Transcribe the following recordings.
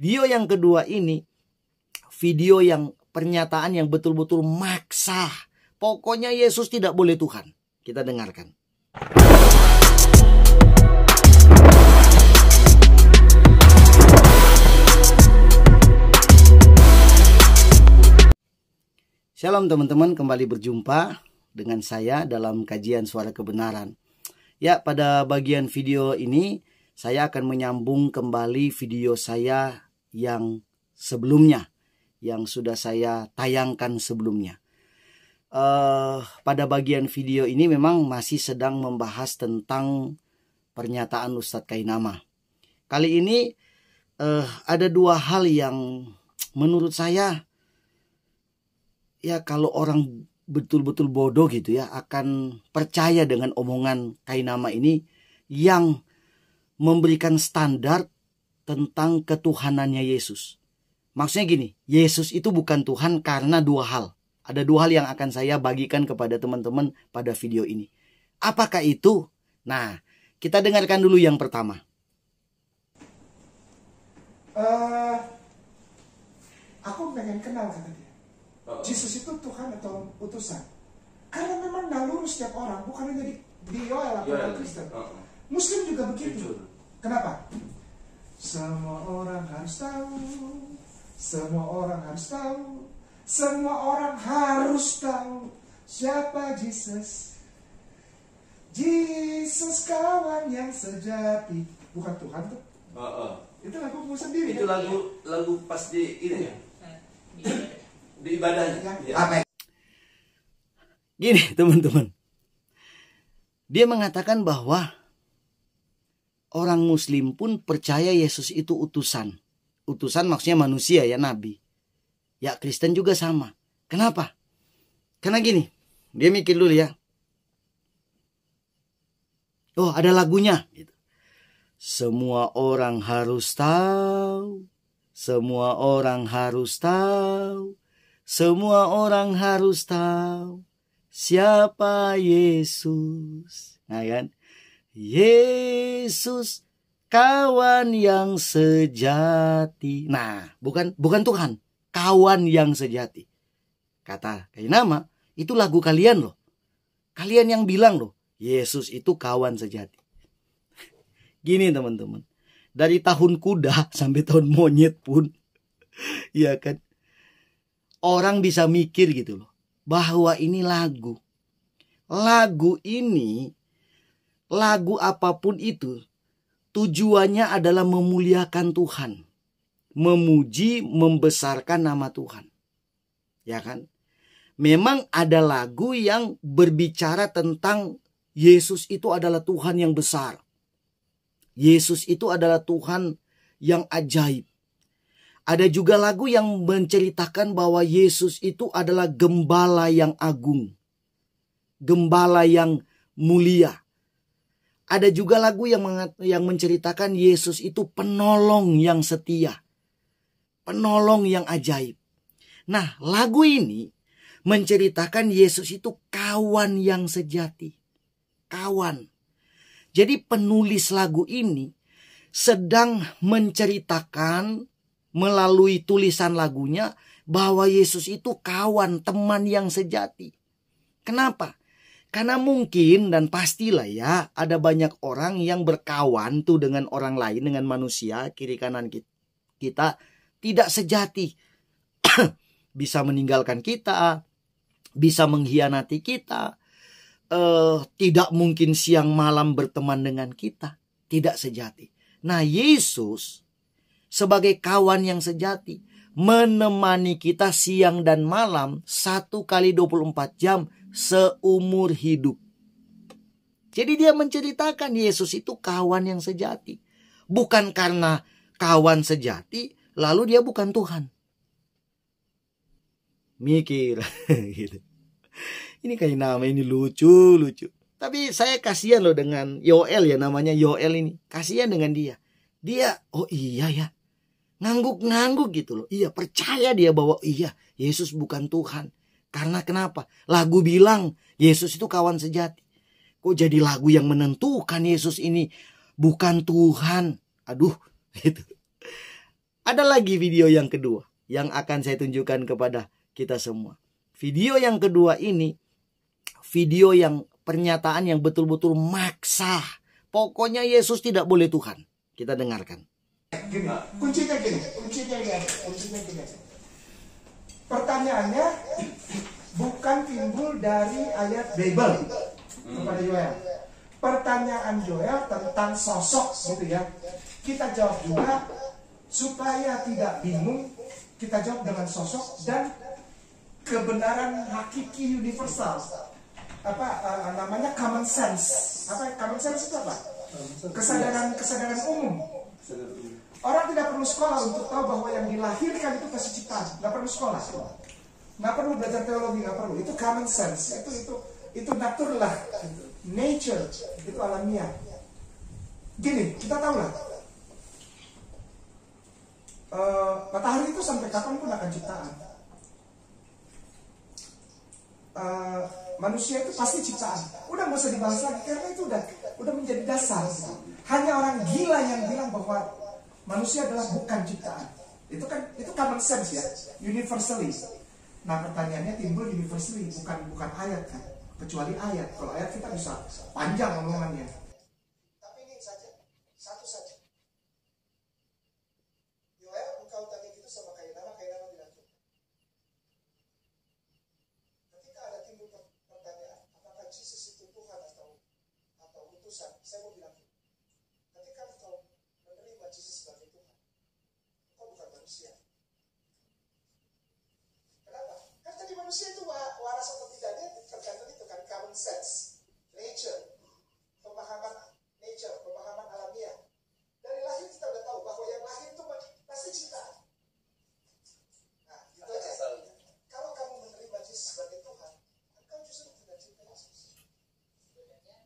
video yang kedua ini, video yang pernyataan yang betul-betul maksa. Pokoknya Yesus tidak boleh Tuhan. Kita dengarkan. Shalom teman-teman, kembali berjumpa dengan saya dalam kajian Suara Kebenaran. Ya, pada bagian video ini saya akan menyambung kembali video saya yang sebelumnya, yang sudah saya tayangkan sebelumnya. Pada bagian video ini memang masih sedang membahas tentang pernyataan Ustadz Kainama. Kali ini ada dua hal yang menurut saya, ya kalau orang betul-betul bodoh gitu ya, akan percaya dengan omongan Kainama ini yang memberikan standar tentang ketuhanannya Yesus. Maksudnya gini, Yesus itu bukan Tuhan karena dua hal. Ada dua hal yang akan saya bagikan kepada teman-teman pada video ini. Apakah itu? Nah, kita dengarkan dulu yang pertama. Aku pengen kenal kata dia. Yesus itu Tuhan atau utusan? Karena memang naluri setiap orang, bukan hanya di Yoel atau orang Kristen. Muslim juga begitu. Kenapa? Semua orang harus tahu. Semua orang harus tahu. Semua orang harus tahu siapa Yesus. Yesus kawan yang sejati. Bukan Tuhan tuh. Itu lagumu sendiri. Itu kan? lagu pas di ini ya. Di ibadahnya. Ya. Apa? Gini teman-teman, dia mengatakan bahwa orang Muslim pun percaya Yesus itu utusan. Utusan maksudnya manusia ya, nabi. Ya Kristen juga sama. Kenapa? Karena gini, dia mikir dulu ya. Oh, ada lagunya gitu. Semua orang harus tahu. Semua orang harus tahu. Semua orang harus tahu siapa Yesus. Nah kan? Yesus kawan yang sejati. Nah, bukan Tuhan, kawan yang sejati. Kata Kainama, itu lagu kalian loh. Kalian yang bilang loh, Yesus itu kawan sejati. Gini teman-teman, dari tahun kuda sampai tahun monyet pun, ya kan? Orang bisa mikir gitu loh, bahwa ini lagu. Lagu ini, lagu apapun itu, tujuannya adalah memuliakan Tuhan. Memuji, membesarkan nama Tuhan. Ya kan? Memang ada lagu yang berbicara tentang Yesus itu adalah Tuhan yang besar. Yesus itu adalah Tuhan yang ajaib. Ada juga lagu yang menceritakan bahwa Yesus itu adalah gembala yang agung. Gembala yang mulia. Ada juga lagu yang menceritakan Yesus itu penolong yang setia. Penolong yang ajaib. Nah, lagu ini menceritakan Yesus itu kawan yang sejati. Kawan. Jadi penulis lagu ini sedang menceritakan melalui tulisan lagunya bahwa Yesus itu kawan, teman yang sejati. Kenapa? Karena mungkin dan pastilah ya, ada banyak orang yang berkawan tuh dengan orang lain, dengan manusia, kiri kanan kita tidak sejati. Bisa meninggalkan kita, bisa mengkhianati kita, tidak mungkin siang malam berteman dengan kita, tidak sejati. Nah, Yesus sebagai kawan yang sejati menemani kita siang dan malam 1 kali 24 jam seumur hidup. Jadi dia menceritakan Yesus itu kawan yang sejati. Bukan karena kawan sejati lalu dia bukan Tuhan. Mikir gitu. Ini Kainama ini lucu. Tapi saya kasihan loh dengan Yoel ya, namanya Yoel ini. Kasihan dengan dia. Dia, oh iya ya. Ngangguk-ngangguk gitu loh. Iya, percaya dia bahwa iya, Yesus bukan Tuhan. Karena kenapa? Lagu bilang Yesus itu kawan sejati. Kok jadi lagu yang menentukan Yesus ini bukan Tuhan? Aduh, gitu. Ada lagi video yang kedua yang akan saya tunjukkan kepada kita semua. Video yang kedua ini video yang pernyataan yang betul-betul maksa. Pokoknya Yesus tidak boleh Tuhan. Kita dengarkan. Gini, kuncinya gini. Pertanyaannya bukan timbul dari ayat Bible kepada Yoel. Pertanyaan Yoel tentang sosok gitu ya. Kita jawab juga supaya tidak bingung, kita jawab dengan sosok dan kebenaran hakiki universal. Namanya common sense. Common sense itu apa? Kesadaran umum. Orang tidak perlu sekolah untuk tahu bahwa yang dilahirkan itu kasih ciptaan. Nggak perlu sekolah. Nggak perlu belajar teologi, nggak perlu. Itu common sense. Itu natural lah. Nature. Itu alamiah. Gini, kita tahu lah. Matahari itu sampai kapan pun akan ciptaan. Manusia itu pasti ciptaan. Udah nggak usah dibahas lagi karena itu udah menjadi dasar. Hanya orang gila yang bilang bahwa manusia adalah bukan ciptaan. Itu common sense ya, universally. Nah pertanyaannya timbul universally, bukan ayat kan? Kecuali ayat. Kalau ayat kita bisa panjang omongannya. Tapi ini saja, satu saja. Yoel, engkau tanya gitu sama Kainana bilang gitu. Ketika ada timbul pertanyaan, apakah Yesus itu Tuhan atau utusan? Saya mau bilang gitu. Ketika engkau menerima Yesus sebagai Tuhan, engkau bukan manusia. Kenapa? Kan tadi manusia itu waras atau tidaknya tergantung itu kan common sense, nature, pemahaman alamiah. Dari lahir kita udah tahu bahwa yang lahir itu pasti ciptaan. Nah, itu aja. Kalau kamu menerima Yesus sebagai Tuhan, engkau justru tidak cinta Yesus. Sebenarnya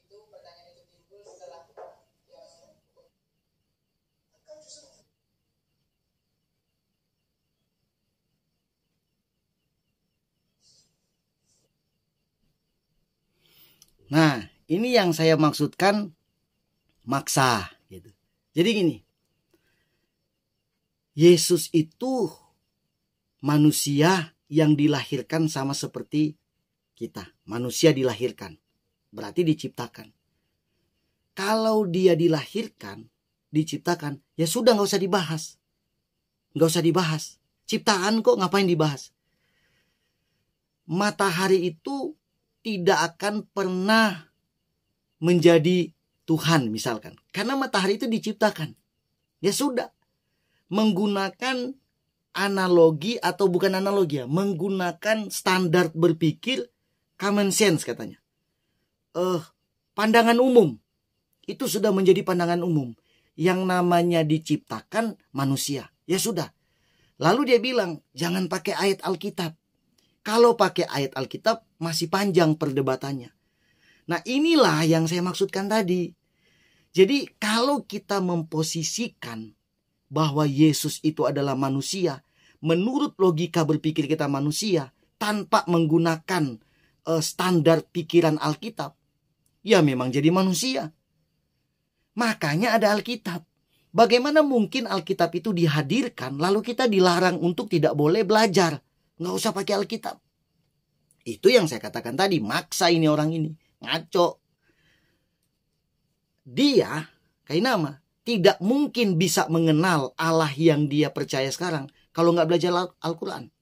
itu pertanyaan itu timbul setelah yang engkau justru. Nah, ini yang saya maksudkan maksa gitu. Jadi gini, Yesus itu manusia yang dilahirkan sama seperti kita. Manusia dilahirkan, berarti diciptakan. Kalau dia dilahirkan, diciptakan, ya sudah nggak usah dibahas. Nggak usah dibahas. Ciptaan kok ngapain dibahas? Matahari itu tidak akan pernah menjadi Tuhan misalkan. Karena matahari itu diciptakan. Ya sudah. Menggunakan analogi atau bukan analogi ya. Menggunakan standar berpikir common sense katanya. Pandangan umum. Itu sudah menjadi pandangan umum. Yang namanya diciptakan manusia. Ya sudah. Lalu dia bilang jangan pakai ayat Alkitab. Kalau pakai ayat Alkitab masih panjang perdebatannya. Nah inilah yang saya maksudkan tadi. Jadi kalau kita memposisikan bahwa Yesus itu adalah manusia, menurut logika berpikir kita manusia, tanpa menggunakan standar pikiran Alkitab, ya memang jadi manusia. Makanya ada Alkitab. Bagaimana mungkin Alkitab itu dihadirkan lalu kita dilarang untuk tidak boleh belajar? Nggak usah pakai Alkitab. Itu yang saya katakan tadi. Maksa ini orang ini. Ngaco. Dia, Kainama, tidak mungkin bisa mengenal Allah yang dia percaya sekarang kalau nggak belajar Al-Quran.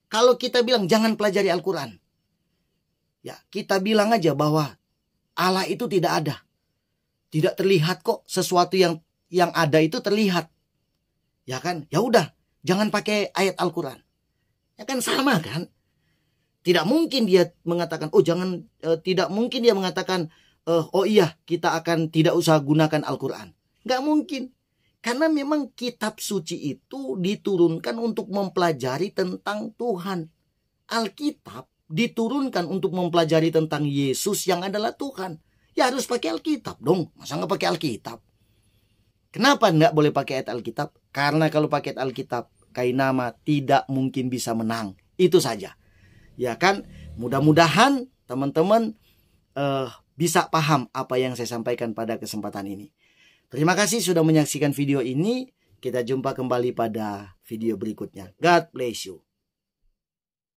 Kalau kita bilang jangan pelajari Al-Quran, ya kita bilang aja bahwa Allah itu tidak ada. Tidak terlihat kok. Sesuatu yang ada itu terlihat. Ya kan? Ya udah, jangan pakai ayat Al-Quran. Ya kan sama kan? Tidak mungkin dia mengatakan, tidak mungkin dia mengatakan, oh iya kita akan tidak usah gunakan Al-Quran. Nggak mungkin. Karena memang kitab suci itu diturunkan untuk mempelajari tentang Tuhan. Alkitab diturunkan untuk mempelajari tentang Yesus yang adalah Tuhan. Ya harus pakai Alkitab dong. Masa nggak pakai Alkitab? Kenapa nggak boleh pakai ayat Alkitab? Karena kalau pakai ayat Alkitab, Kainama tidak mungkin bisa menang. Itu saja. Ya kan? Mudah-mudahan teman-teman bisa paham apa yang saya sampaikan pada kesempatan ini. Terima kasih sudah menyaksikan video ini. Kita jumpa kembali pada video berikutnya. God bless you.